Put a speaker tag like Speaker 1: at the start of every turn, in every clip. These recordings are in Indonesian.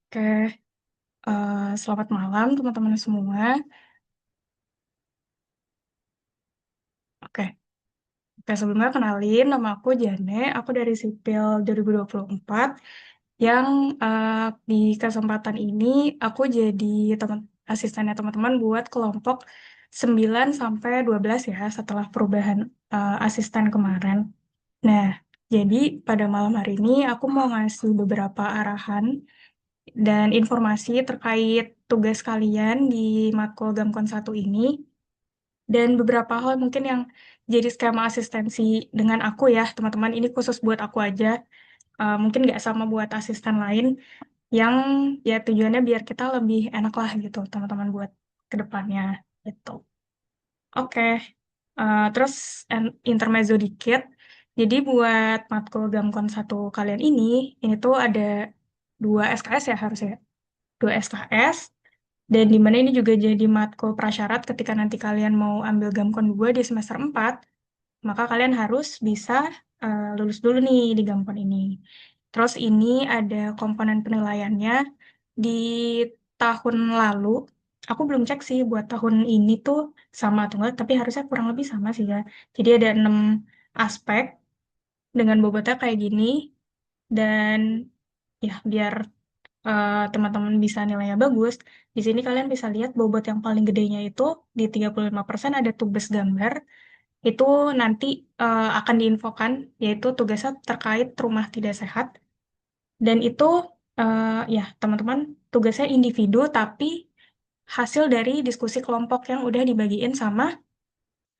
Speaker 1: Oke, selamat malam teman-teman semua. Oke, oke sebelumnya kenalin nama aku Jane, aku dari Sipil 2024 yang di kesempatan ini aku jadi teman asistennya teman-teman buat kelompok 9 sampai 12 ya setelah perubahan asisten kemarin. Nah, jadi pada malam hari ini aku mau ngasih beberapa arahan dan informasi terkait tugas kalian di matkul Gamkon 1 ini. Dan beberapa hal mungkin yang jadi skema asistensi dengan aku ya, teman-teman. Ini khusus buat aku aja. Mungkin nggak sama buat asisten lain. Yang ya tujuannya biar kita lebih enak lah gitu, teman-teman buat ke depannya gitu. Oke, terus intermezzo dikit. Jadi buat matkul Gamkon 1 kalian ini tuh ada 2 SKS ya harusnya. 2 SKS. Dan di mana ini juga jadi matkul prasyarat ketika nanti kalian mau ambil Gamkon 2 di semester 4, maka kalian harus bisa lulus dulu nih di Gamkon ini. Terus ini ada komponen penilaiannya di tahun lalu. Aku belum cek sih buat tahun ini tuh sama atau enggak, tapi harusnya kurang lebih sama sih ya. Jadi ada 6 aspek dengan bobotnya kayak gini. Dan ya biar teman-teman bisa nilainya bagus, di sini kalian bisa lihat bobot yang paling gedenya itu di 35% ada tugas gambar. Itu nanti akan diinfokan, yaitu tugasnya terkait rumah tidak sehat. Dan itu ya teman-teman tugasnya individu, tapi hasil dari diskusi kelompok yang udah dibagiin sama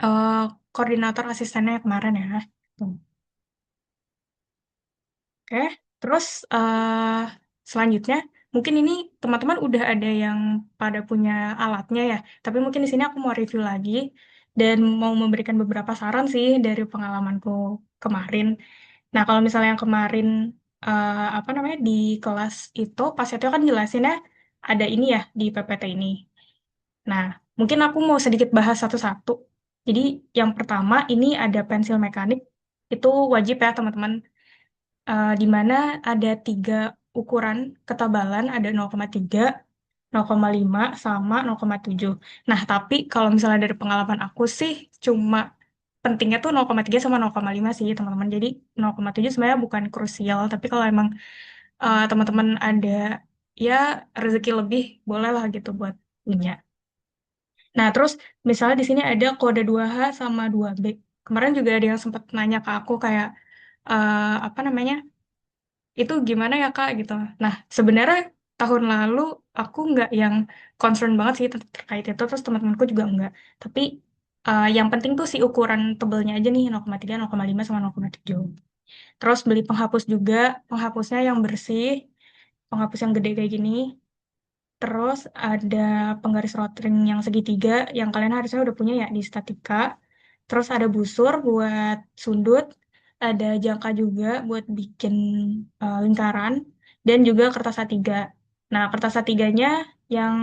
Speaker 1: eh, koordinator asistennya kemarin ya. Tuh. Oke, terus selanjutnya mungkin ini teman-teman udah ada yang pada punya alatnya ya, tapi mungkin di sini aku mau review lagi dan mau memberikan beberapa saran sih dari pengalamanku kemarin. Nah, kalau misalnya yang kemarin apa namanya di kelas itu pas itu kan jelasinnya ada ini ya di PPT ini. Nah, mungkin aku mau sedikit bahas satu-satu. Jadi yang pertama ini ada pensil mekanik itu wajib ya teman-teman, di mana ada 3 ukuran ketebalan, ada 0,3, 0,5, sama 0,7. Nah, tapi kalau misalnya dari pengalaman aku sih, cuma pentingnya tuh 0,3 sama 0,5 sih, teman-teman. Jadi 0,7 sebenarnya bukan krusial, tapi kalau emang teman-teman ada ya rezeki lebih, boleh lah gitu buat punya. Nah, terus misalnya di sini ada kode 2H sama 2B. Kemarin juga ada yang sempat nanya ke aku kayak, apa namanya, itu gimana ya Kak gitu. Nah, sebenarnya tahun lalu aku nggak yang concern banget sih terkait itu, terus teman-temanku juga nggak. Tapi yang penting tuh si ukuran tebelnya aja nih 0,3, 0,5 sama 0,7. Terus beli penghapus juga, penghapusnya yang bersih, penghapus yang gede kayak gini. Terus ada penggaris rotring yang segitiga yang kalian harusnya udah punya ya di statika. Terus ada busur buat sundut, ada jangka juga buat bikin lingkaran, dan juga kertas A3. Nah, kertas A3-nya yang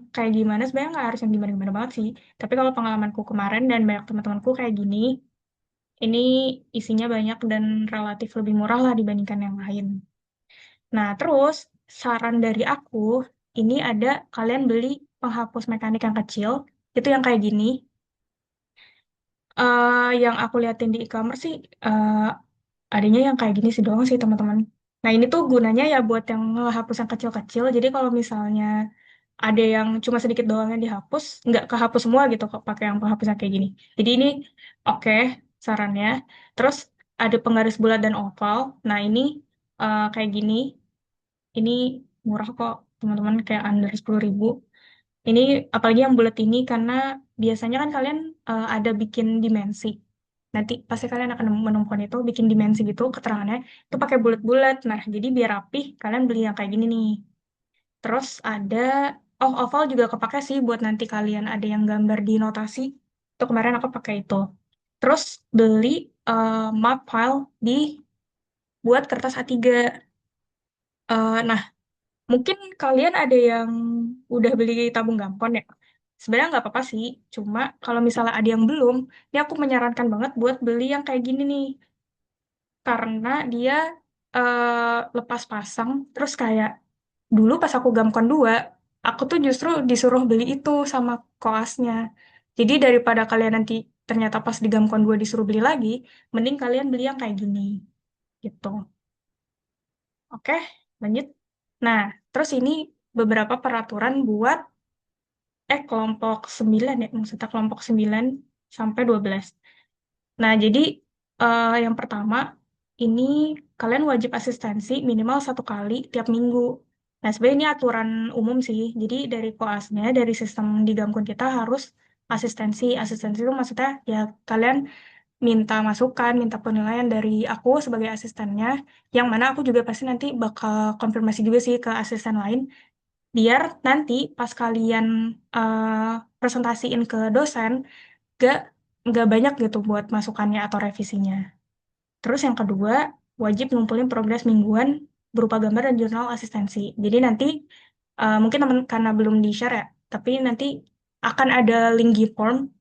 Speaker 1: kayak gimana sebenarnya nggak harus yang gimana-gimana banget sih. Tapi kalau pengalamanku kemarin dan banyak teman-temanku kayak gini, ini isinya banyak dan relatif lebih murah lah dibandingkan yang lain. Nah, terus saran dari aku, ini ada kalian beli penghapus mekanik yang kecil, itu yang kayak gini. Yang aku liatin di e-commerce sih, adanya yang kayak gini sih doang sih teman-teman. Nah, ini tuh gunanya ya buat yang ngehapus yang kecil-kecil. Jadi kalau misalnya ada yang cuma sedikit doang yang dihapus, nggak kehapus semua gitu kok pakai yang penghapus yang kayak gini. Jadi ini oke sarannya. Terus ada penggaris bulat dan oval. Nah, ini kayak gini. Ini murah kok, teman-teman, kayak under 10.000. Ini apalagi yang bulat ini karena biasanya kan kalian ada bikin dimensi. Nanti pasti kalian akan menemukan itu bikin dimensi gitu keterangannya itu pakai bulat-bulat. Nah, jadi biar rapih kalian beli yang kayak gini nih. Terus ada oval juga kepake sih buat nanti kalian ada yang gambar di notasi. Itu kemarin aku pakai itu. Terus beli map file di buat kertas A3. Nah, mungkin kalian ada yang udah beli tabung gampon ya. Sebenarnya nggak apa-apa sih. Cuma kalau misalnya ada yang belum, ini aku menyarankan banget buat beli yang kayak gini nih. Karena dia lepas pasang, terus kayak dulu pas aku Gamkon 2, aku tuh justru disuruh beli itu sama koasnya. Jadi daripada kalian nanti ternyata pas di Gamkon 2 disuruh beli lagi, mending kalian beli yang kayak gini, gitu. Oke, lanjut. Nah, terus ini beberapa peraturan buat kelompok 9 ya, maksudnya kelompok 9 sampai 12. Nah, jadi yang pertama, ini kalian wajib asistensi minimal 1 kali tiap minggu. Nah, sebenarnya ini aturan umum sih. Jadi dari koasnya, dari sistem di Gamkun kita harus asistensi. Asistensi itu maksudnya ya kalian minta masukan, minta penilaian dari aku sebagai asistennya, yang mana aku juga pasti nanti bakal konfirmasi juga sih ke asisten lain, biar nanti pas kalian presentasiin ke dosen, gak, gak banyak gitu buat masukannya atau revisinya. Terus yang kedua, wajib ngumpulin progres mingguan berupa gambar dan jurnal asistensi. Jadi nanti mungkin teman karena belum di-share ya, tapi nanti akan ada link Gform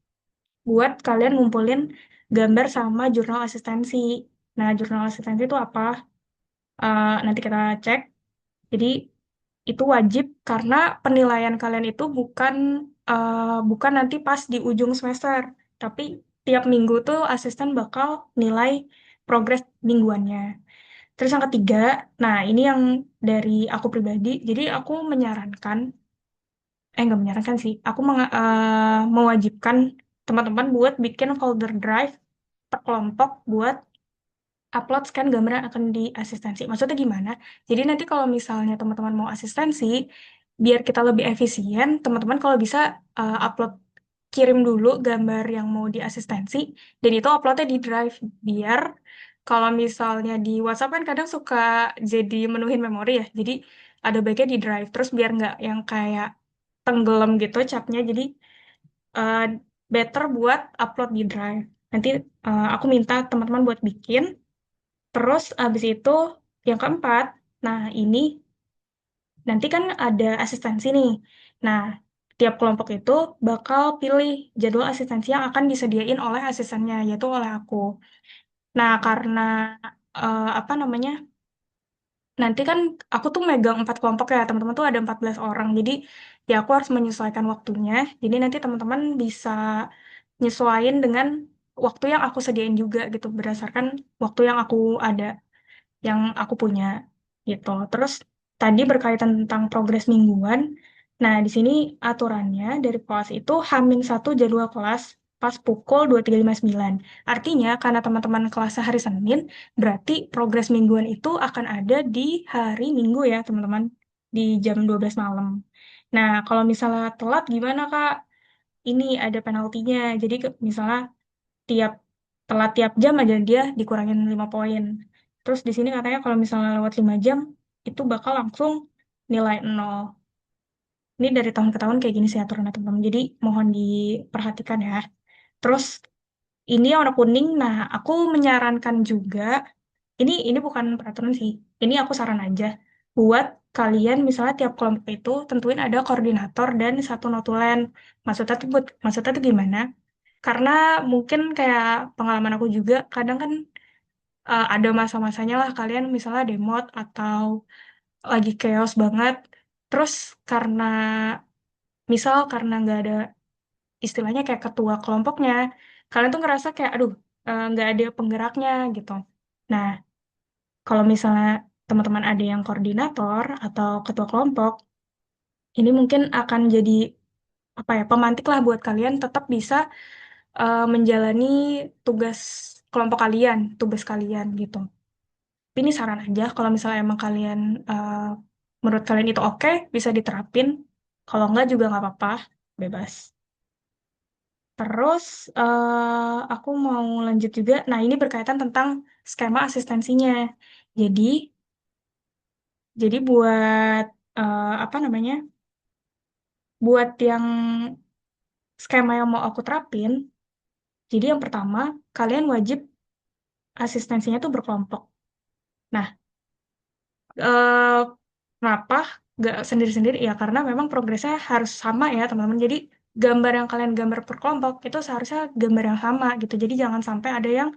Speaker 1: buat kalian ngumpulin gambar sama jurnal asistensi. Nah, jurnal asistensi itu apa? Nanti kita cek. Jadi itu wajib karena penilaian kalian itu bukan nanti pas di ujung semester, tapi tiap minggu tuh asisten bakal nilai progres mingguannya. Terus yang ketiga, nah ini yang dari aku pribadi, jadi aku menyarankan, nggak menyarankan sih, aku mewajibkan teman-teman buat bikin folder drive per kelompok buat upload scan gambar yang akan di asistensi. Maksudnya gimana? Jadi nanti kalau misalnya teman-teman mau asistensi, biar kita lebih efisien, teman-teman kalau bisa upload kirim dulu gambar yang mau di asistensi, dan itu uploadnya di Drive. Biar kalau misalnya di WhatsApp kan kadang suka jadi menuhin memori ya. Jadi ada baiknya di Drive. Terus biar nggak yang kayak tenggelam gitu capnya. Jadi eh, better buat upload di Drive. Nanti aku minta teman-teman buat bikin. Terus abis itu yang keempat, nah ini nanti kan ada asistensi nih. Nah, tiap kelompok itu bakal pilih jadwal asistensi yang akan disediain oleh asistennya, yaitu oleh aku. Nah, karena apa namanya, nanti kan aku tuh megang 4 kelompok ya, teman-teman tuh ada 14 orang. Jadi ya aku harus menyesuaikan waktunya. Jadi nanti teman-teman bisa nyesuaiin dengan waktu yang aku sediain juga gitu, berdasarkan waktu yang aku punya gitu. Terus tadi berkaitan tentang progres mingguan. Nah, di sini aturannya dari kelas itu H-1 jadwal kelas pas pukul 23.59. Artinya karena teman-teman kelasnya hari Senin, berarti progres mingguan itu akan ada di hari Minggu ya, teman-teman, di jam 12 malam. Nah, kalau misalnya telat gimana, Kak? Ini ada penaltinya. Jadi misalnya tiap telat tiap jam aja dia dikurangin 5 poin. Terus di sini katanya kalau misalnya lewat 5 jam itu bakal langsung nilai nol. Ini dari tahun ke tahun kayak gini sih aturannya teman-teman. Jadi mohon diperhatikan ya. Terus ini yang warna kuning. Nah, aku menyarankan juga ini bukan peraturan sih. Ini aku saran aja buat kalian misalnya tiap kelompok itu tentuin ada koordinator dan satu notulen. Maksudnya tuh gimana? Karena mungkin kayak pengalaman aku juga, kadang kan ada masa-masanya lah kalian misalnya demot atau lagi chaos banget. Terus karena karena nggak ada istilahnya kayak ketua kelompoknya, kalian tuh ngerasa kayak aduh nggak ada penggeraknya gitu. Nah, kalau misalnya teman-teman ada yang koordinator atau ketua kelompok, ini mungkin akan jadi apa ya pemantik lah buat kalian tetap bisa menjalani tugas kelompok kalian, tugas kalian gitu. Tapi ini saran aja, kalau misalnya emang kalian, eh, menurut kalian itu oke, bisa diterapin. Kalau enggak juga nggak apa-apa, bebas. Terus, aku mau lanjut juga. Nah, ini berkaitan tentang skema asistensinya. Jadi, jadi buat, apa namanya, buat yang skema yang mau aku terapin, jadi yang pertama, kalian wajib asistensinya tuh berkelompok. Nah, eh, kenapa nggak sendiri-sendiri? Ya karena memang progresnya harus sama ya teman-teman. Jadi gambar yang kalian gambar per kelompok itu seharusnya gambar yang sama gitu. Jadi jangan sampai ada yang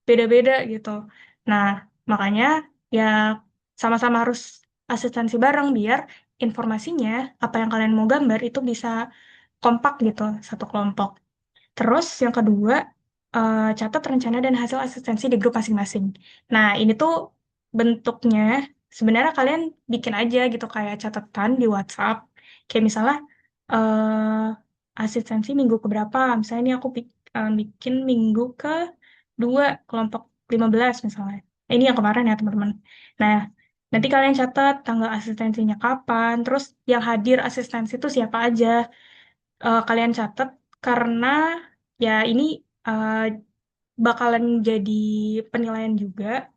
Speaker 1: beda-beda gitu. Nah, makanya ya sama-sama harus asistensi bareng biar informasinya, apa yang kalian mau gambar itu bisa kompak gitu, satu kelompok. Terus yang kedua, catat rencana dan hasil asistensi di grup masing-masing. Nah, ini tuh bentuknya sebenarnya kalian bikin aja gitu kayak catatan di WhatsApp. Kayak misalnya asistensi minggu keberapa. Misalnya ini aku bikin minggu ke 2 kelompok 15 misalnya. Ini yang kemarin ya teman-teman. Nah, nanti kalian catat tanggal asistensinya kapan, terus yang hadir asistensi itu siapa aja. Kalian catat karena ya ini eh, bakalan jadi penilaian juga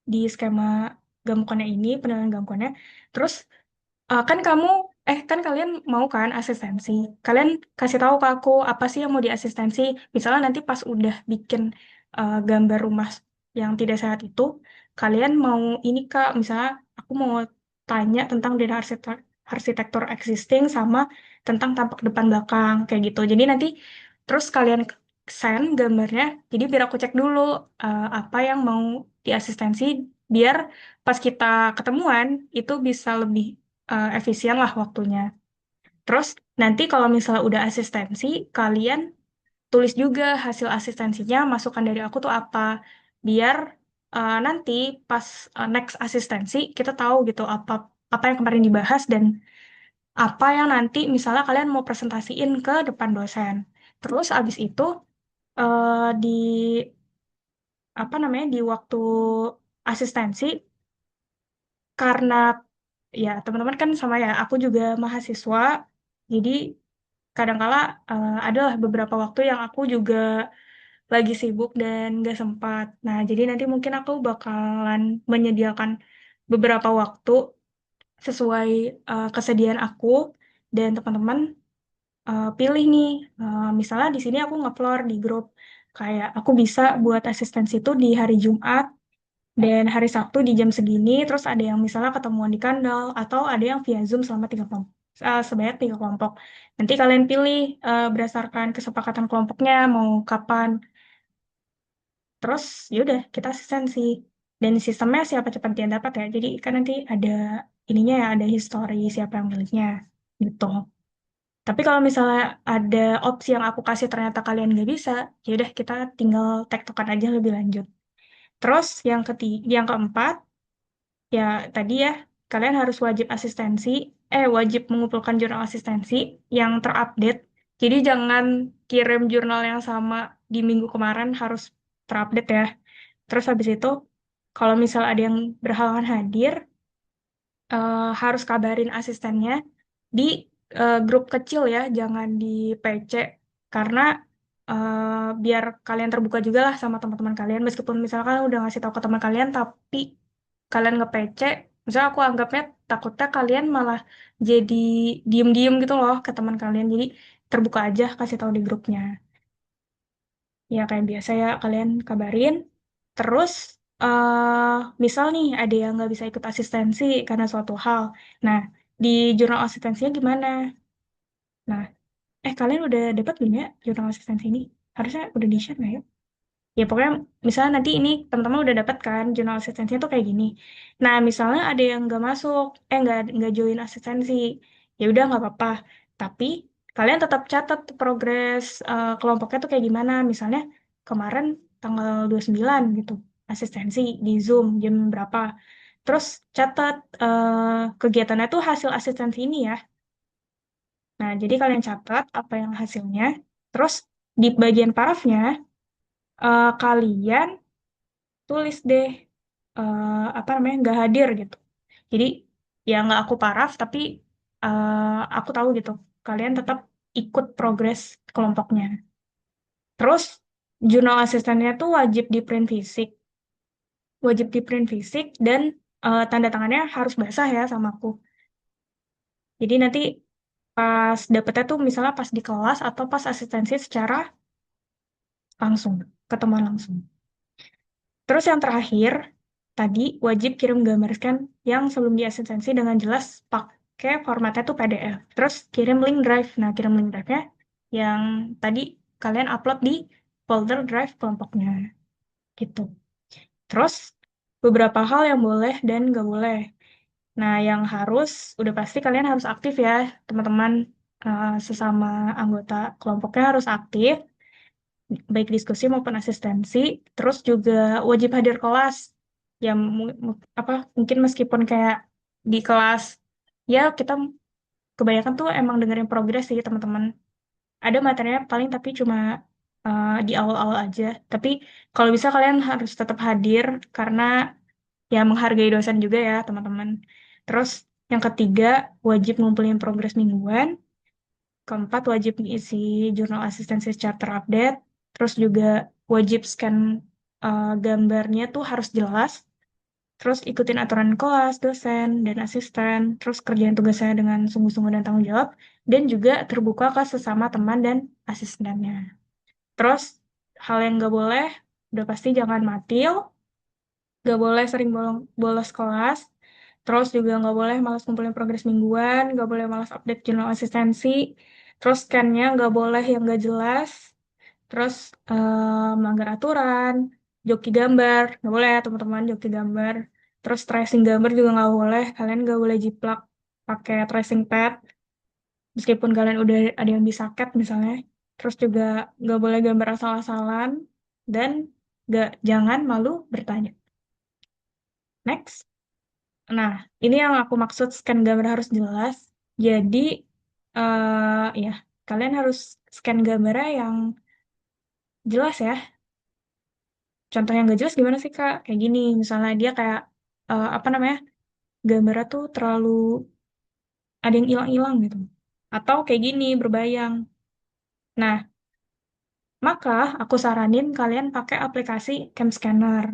Speaker 1: di skema gamukannya ini, penilaian gamukannya. Terus kan kan kalian mau kan asistensi. Kalian kasih tahu ke aku apa sih yang mau diasistensi. Misalnya nanti pas udah bikin gambar rumah yang tidak sehat itu, kalian mau ini Kak, misalnya aku mau tanya tentang desain arsitektur existing sama tentang tampak depan belakang kayak gitu. Jadi nanti terus kalian send gambarnya. Jadi biar aku cek dulu apa yang mau diasistensi biar pas kita ketemuan itu bisa lebih efisien lah waktunya. Terus nanti kalau misalnya udah asistensi, kalian tulis juga hasil asistensinya, masukan dari aku tuh apa. Biar nanti pas next asistensi, kita tahu gitu apa apa yang kemarin dibahas dan apa yang nanti misalnya kalian mau presentasiin ke depan dosen. Terus abis itu di apa namanya di waktu asistensi karena ya teman-teman kan sama ya, aku juga mahasiswa, jadi kadangkala adalah beberapa waktu yang aku juga lagi sibuk dan gak sempat. Nah, jadi nanti mungkin aku bakalan menyediakan beberapa waktu sesuai kesediaan aku dan teman-teman pilih nih. Misalnya di sini aku ngeplor di grup kayak aku bisa buat asistensi itu di hari Jumat dan hari Sabtu di jam segini, terus ada yang misalnya ketemuan di kandal, atau ada yang via Zoom selama 3 kelompok, sebanyak 3 kelompok. Nanti kalian pilih berdasarkan kesepakatan kelompoknya mau kapan. Terus yaudah kita asistensi. Dan sistemnya siapa cepat dia dapat ya. Jadi kan nanti ada ininya ya, ada history siapa yang miliknya gitu. Tapi kalau misalnya ada opsi yang aku kasih ternyata kalian nggak bisa, yaudah kita tinggal tektokan aja lebih lanjut. Terus yang keempat, ya tadi ya, kalian harus wajib mengumpulkan jurnal asistensi yang terupdate. Jadi jangan kirim jurnal yang sama di minggu kemarin, harus terupdate ya. Terus habis itu, kalau misal ada yang berhalangan hadir, harus kabarin asistennya di grup kecil ya, jangan di PC. Karena biar kalian terbuka juga lah sama teman-teman kalian, meskipun misalkan udah ngasih tahu ke teman kalian, tapi kalian nge-PC, misalnya aku anggapnya takutnya kalian malah jadi diem-diem gitu loh ke teman kalian. Jadi terbuka aja kasih tahu di grupnya. Ya kayak biasa ya kalian kabarin. Terus eh misal nih ada yang nggak bisa ikut asistensi karena suatu hal. Nah, di jurnal asistensinya gimana? Nah, kalian udah dapat belum ya jurnal asistensi ini? Harusnya udah di-share nggak ya? Ya pokoknya misalnya nanti ini teman-teman udah dapat kan jurnal asistensinya tuh kayak gini. Nah misalnya ada yang nggak masuk, nggak join asistensi, ya udah nggak apa-apa. Tapi kalian tetap catat tuh progres kelompoknya tuh kayak gimana. Misalnya kemarin tanggal 29 gitu asistensi di Zoom jam berapa. Terus catat kegiatannya tuh hasil asistensi ini ya. Nah jadi kalian catat apa yang hasilnya. Terus di bagian parafnya kalian tulis deh apa namanya nggak hadir gitu. Jadi ya nggak aku paraf tapi aku tahu gitu kalian tetap ikut progres kelompoknya. Terus jurnal asistennya tuh wajib di print fisik dan tanda tangannya harus basah ya sama aku. Jadi nanti pas dapetnya tuh misalnya pas di kelas atau pas asistensi secara langsung, ketemuan langsung. Terus yang terakhir, tadi wajib kirim gambar scan yang sebelum di asistensi dengan jelas pakai formatnya tuh PDF. Terus kirim link drive. Nah, kirim link drive-nya yang tadi kalian upload di folder drive kelompoknya. Gitu. Terus beberapa hal yang boleh dan nggak boleh. Nah, yang udah pasti kalian harus aktif ya, teman-teman. Sesama anggota kelompoknya harus aktif, baik diskusi maupun asistensi. Terus juga wajib hadir kelas. Ya, mungkin meskipun kayak di kelas, ya kita kebanyakan tuh emang dengerin progres sih, teman-teman. Ada materinya paling tapi cuma di awal-awal aja. Tapi kalau bisa kalian harus tetap hadir karena ya menghargai dosen juga ya, teman-teman. Terus yang ketiga, wajib ngumpulin progres mingguan. Keempat, wajib ngisi jurnal asistensi secara terupdate. Terus juga wajib scan gambarnya tuh harus jelas. Terus ikutin aturan kelas, dosen, dan asisten. Terus kerjain tugasnya dengan sungguh-sungguh dan tanggung jawab. Dan juga terbuka ke sesama teman dan asistennya. Terus hal yang nggak boleh, udah pasti jangan matil, nggak boleh sering bolos kelas, terus juga nggak boleh malas ngumpulin progres mingguan, nggak boleh malas update jurnal asistensi, terus scan-nya nggak boleh yang nggak jelas, terus melanggar aturan, joki gambar, nggak boleh ya teman-teman joki gambar, terus tracing gambar juga nggak boleh, kalian nggak boleh jiplak pakai tracing pad, meskipun kalian udah ada yang bisa cat misalnya, terus juga nggak boleh gambar asal-asalan, dan jangan malu bertanya. Next. Nah, ini yang aku maksud scan gambar harus jelas. Jadi, ya, kalian harus scan gambarnya yang jelas ya. Contoh yang nggak jelas gimana sih, Kak? Kayak gini, misalnya dia kayak, apa namanya, gambarnya tuh terlalu, ada yang hilang-hilang gitu. Atau kayak gini, berbayang. Nah, maka aku saranin kalian pakai aplikasi Cam Scanner.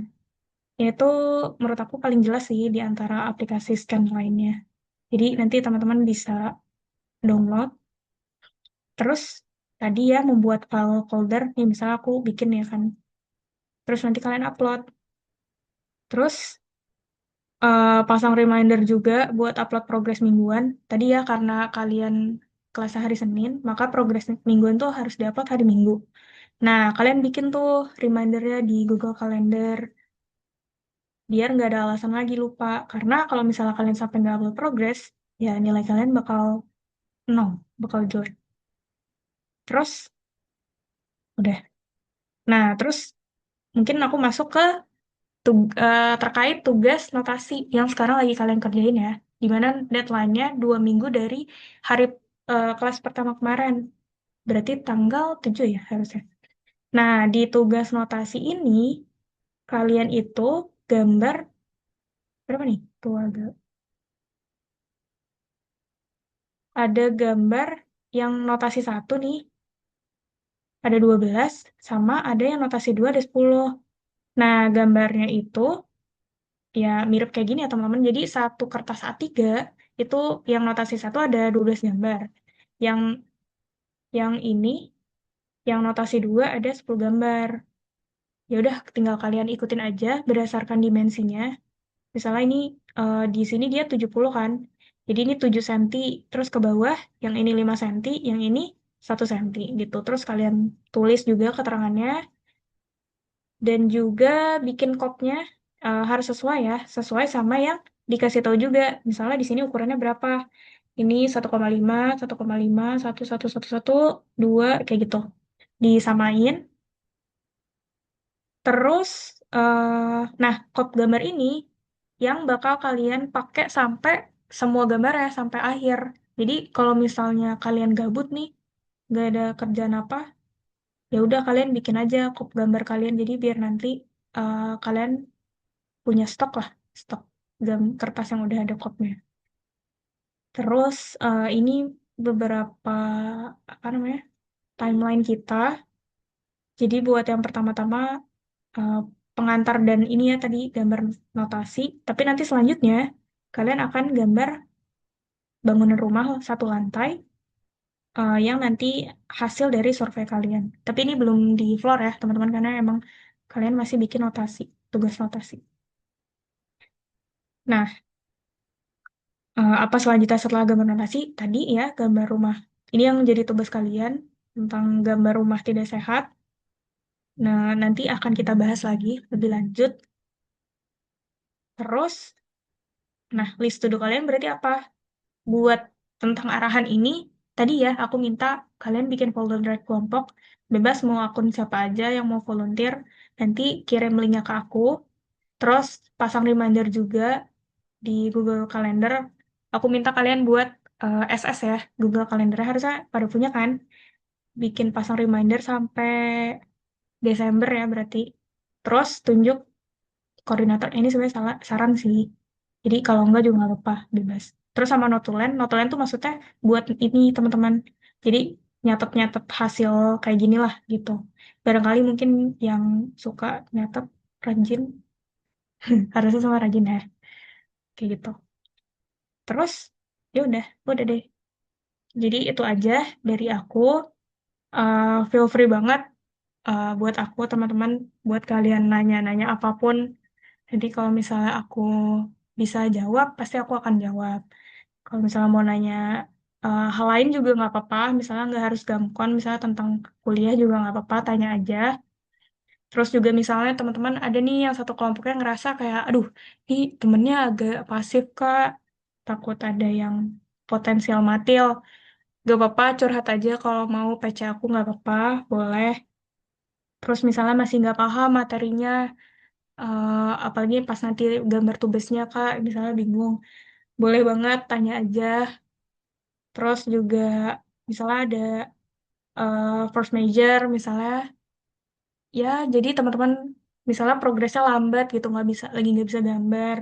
Speaker 1: Itu menurut aku paling jelas sih di antara aplikasi scan lainnya. Jadi nanti teman-teman bisa download. Terus tadi ya membuat file folder, nih misalnya aku bikin ya kan. Terus nanti kalian upload. Terus pasang reminder juga buat upload progres mingguan. Tadi ya karena kalian kelasnya hari Senin, maka progres mingguan tuh harus diupload hari Minggu. Nah, kalian bikin tuh remindernya di Google Calendar, biar nggak ada alasan lagi lupa. Karena kalau misalnya kalian sampai nggak upload progres, ya nilai kalian bakal nol, bakal jelek. Terus, udah. Nah, terus mungkin aku masuk ke terkait tugas notasi yang sekarang lagi kalian kerjain ya, di mana deadline-nya 2 minggu dari hari kelas pertama kemarin, berarti tanggal 7 ya harusnya. Nah, di tugas notasi ini, kalian itu gambar, berapa nih? Ada gambar yang notasi 1 nih, ada 12, sama ada yang notasi 2 ada 10. Nah, gambarnya itu ya mirip kayak gini ya teman-teman. Jadi satu kertas A3 itu yang notasi 1 ada 12 gambar. Yang yang ini, yang notasi 2 ada 10 gambar. Ya udah tinggal kalian ikutin aja berdasarkan dimensinya. Misalnya ini di sini dia 70 kan. Jadi ini 7 cm, terus ke bawah yang ini 5 cm, yang ini 1 cm gitu. Terus kalian tulis juga keterangannya dan juga bikin kopnya harus sesuai ya, sesuai sama yang dikasih tahu juga. Misalnya di sini ukurannya berapa? Ini 1,5, 1,5, 1, 1, 1, 1, 2, kayak gitu. Disamain. Terus, nah, kop gambar ini yang bakal kalian pakai sampai semua gambar ya, sampai akhir. Jadi kalau misalnya kalian gabut nih, nggak ada kerjaan apa, ya udah kalian bikin aja kop gambar kalian. Jadi biar nanti kalian punya stok lah, stok kertas yang udah ada kopnya. Terus ini beberapa apa namanya timeline kita. Jadi buat yang pertama-tama eh, pengantar dan ini ya tadi gambar notasi. Tapi nanti selanjutnya kalian akan gambar bangunan rumah 1 lantai yang nanti hasil dari survei kalian. Tapi ini belum di floor ya teman-teman karena emang kalian masih bikin notasi, tugas notasi. Nah, apa selanjutnya setelah gambar notasi? Tadi ya gambar rumah. Ini yang jadi tugas kalian tentang gambar rumah tidak sehat. Nah, nanti akan kita bahas lagi lebih lanjut. Terus Nah, list to do kalian berarti apa? Buat tentang arahan ini, tadi ya aku minta kalian bikin folder Drive kelompok, bebas mau akun siapa aja yang mau volunteer, nanti kirim linknya ke aku, terus pasang reminder juga di Google Calendar. Aku minta kalian buat SS ya, Google Calendar harusnya pada punya kan, bikin pasang reminder sampai Desember ya berarti. Terus tunjuk koordinator, ini sebenarnya saran sih. Jadi kalau enggak juga nggak apa-apa, bebas. Terus sama notulen, notulen tuh maksudnya buat ini teman-teman. Jadi nyatet-nyatet hasil kayak gini lah gitu. Barangkali mungkin yang suka nyatet rajin, harusnya sama rajin ya, kayak gitu. Terus ya udah deh. Jadi itu aja dari aku. Feel free banget buat aku teman-teman, buat kalian nanya-nanya apapun. Jadi kalau misalnya aku bisa jawab, pasti aku akan jawab. Kalau misalnya mau nanya hal lain juga nggak apa-apa, misalnya nggak harus gamkon, misalnya tentang kuliah juga nggak apa-apa, tanya aja. Terus juga misalnya teman-teman ada nih yang satu kelompoknya ngerasa kayak, aduh, nih temennya agak pasif Kak, takut ada yang potensial matil. Gak apa-apa, curhat aja kalau mau PC aku nggak apa-apa, boleh. Terus misalnya masih nggak paham materinya, apalagi pas nanti gambar tugasnya Kak, misalnya bingung, boleh banget tanya aja. Terus juga misalnya ada first major, misalnya ya jadi teman-teman misalnya progresnya lambat gitu, nggak bisa gambar,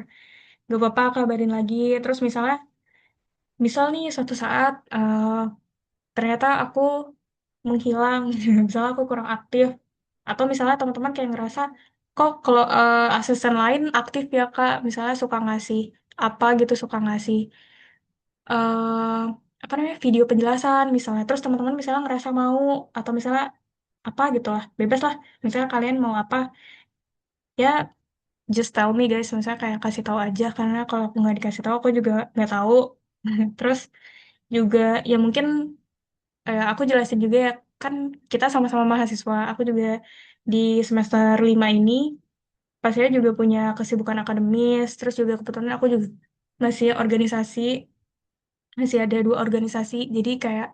Speaker 1: gak apa-apa kabarin lagi. Terus misalnya misal nih suatu saat ternyata aku menghilang, misalnya aku kurang aktif, atau misalnya teman-teman kayak ngerasa kok kalau asisten lain aktif ya Kak, misalnya suka ngasih apa gitu, suka ngasih eh apa namanya video penjelasan misalnya, terus teman-teman misalnya ngerasa mau, atau misalnya apa gitu lah, bebas lah, misalnya kalian mau apa ya, just tell me guys, misalnya kayak kasih tahu aja, karena kalau aku nggak dikasih tahu aku juga nggak tahu. Terus juga ya mungkin aku jelasin juga ya, kan kita sama-sama mahasiswa, aku juga di semester 5 ini pastinya juga punya kesibukan akademis, terus juga kebetulan aku juga masih organisasi, masih ada 2 organisasi, jadi kayak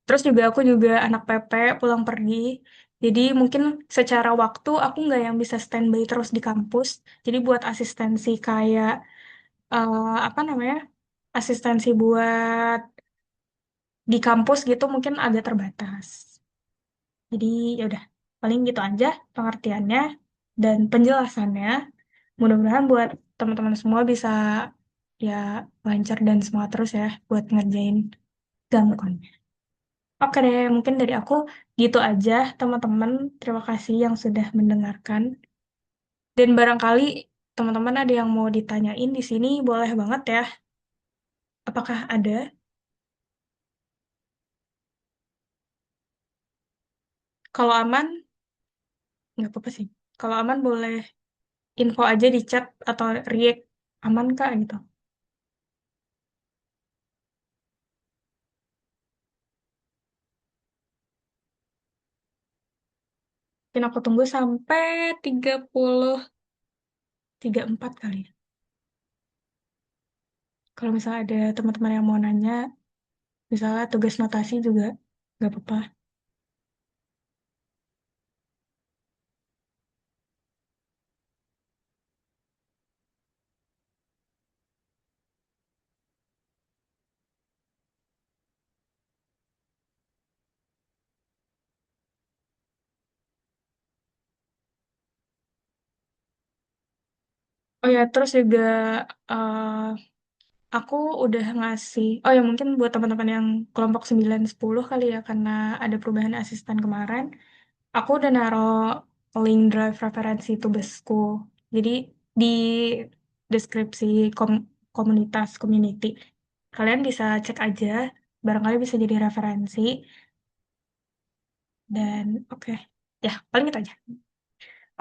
Speaker 1: terus juga aku juga anak PP pulang pergi. Jadi mungkin secara waktu aku nggak yang bisa standby terus di kampus. Jadi buat asistensi kayak apa namanya? Asistensi buat di kampus gitu mungkin agak terbatas. Jadi ya udah, paling gitu aja pengertiannya dan penjelasannya. Mudah-mudahan buat teman-teman semua bisa ya lancar dan semangat terus ya buat ngerjain gambar. Oke deh, mungkin dari aku gitu aja, teman-teman. Terima kasih yang sudah mendengarkan. Dan barangkali teman-teman ada yang mau ditanyain di sini, boleh banget ya. Apakah ada? Kalau aman, nggak apa-apa sih. Kalau aman boleh info aja di chat atau react, aman Kak gitu. Mungkin aku tunggu sampai 30:34 kali ya. Kalau misalnya ada teman-teman yang mau nanya, misalnya tugas notasi juga, nggak apa-apa. Oh ya, terus juga eh, aku udah ngasih, oh ya mungkin buat teman-teman yang kelompok 9-10 kali ya, karena ada perubahan asisten kemarin, aku udah naro link drive referensi tugasku. Jadi di deskripsi komunitas, community, kalian bisa cek aja, barangkali bisa jadi referensi, dan oke. Ya, paling itu aja.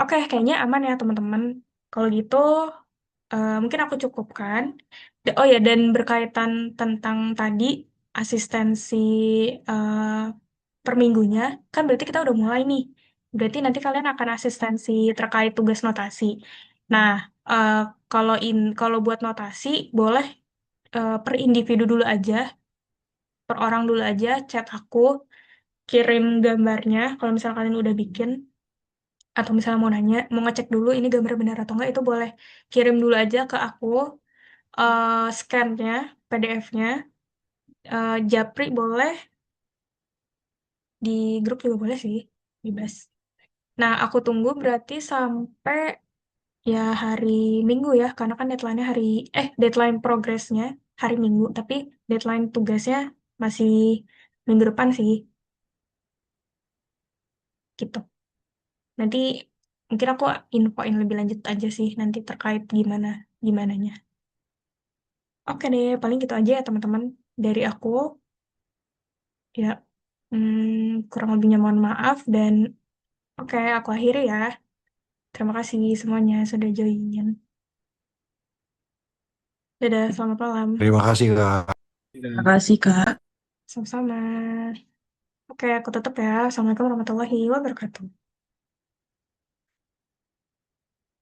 Speaker 1: Oke, kayaknya aman ya teman-teman. Kalau gitu, mungkin aku cukupkan. Oh ya, dan berkaitan tentang tadi asistensi eh, per minggunya, kan berarti kita udah mulai nih. Berarti nanti kalian akan asistensi terkait tugas notasi. Nah, Eh, kalau buat notasi boleh per individu dulu aja, per orang dulu aja, chat aku, kirim gambarnya kalau misalnya kalian udah bikin, atau misalnya mau nanya, mau ngecek dulu ini gambar benar atau enggak, itu boleh kirim dulu aja ke aku, scan-nya, PDF-nya, Japri boleh, di grup juga boleh sih, bebas. Nah, aku tunggu berarti sampai ya hari Minggu ya, karena kan deadline-nya deadline progress-nya hari Minggu, tapi deadline tugasnya masih minggu depan sih, gitu. Nanti mungkin aku infoin lebih lanjut aja sih nanti terkait gimana gimananya. Oke deh, paling gitu aja ya teman-teman dari aku. Ya, kurang lebihnya mohon maaf dan oke, aku akhiri ya. Terima kasih semuanya sudah join. Dadah, selamat malam.
Speaker 2: Terima kasih Kak.
Speaker 3: Terima kasih, Kak.
Speaker 1: Sama-sama. Oke, aku tutup ya. Assalamualaikum warahmatullahi wabarakatuh.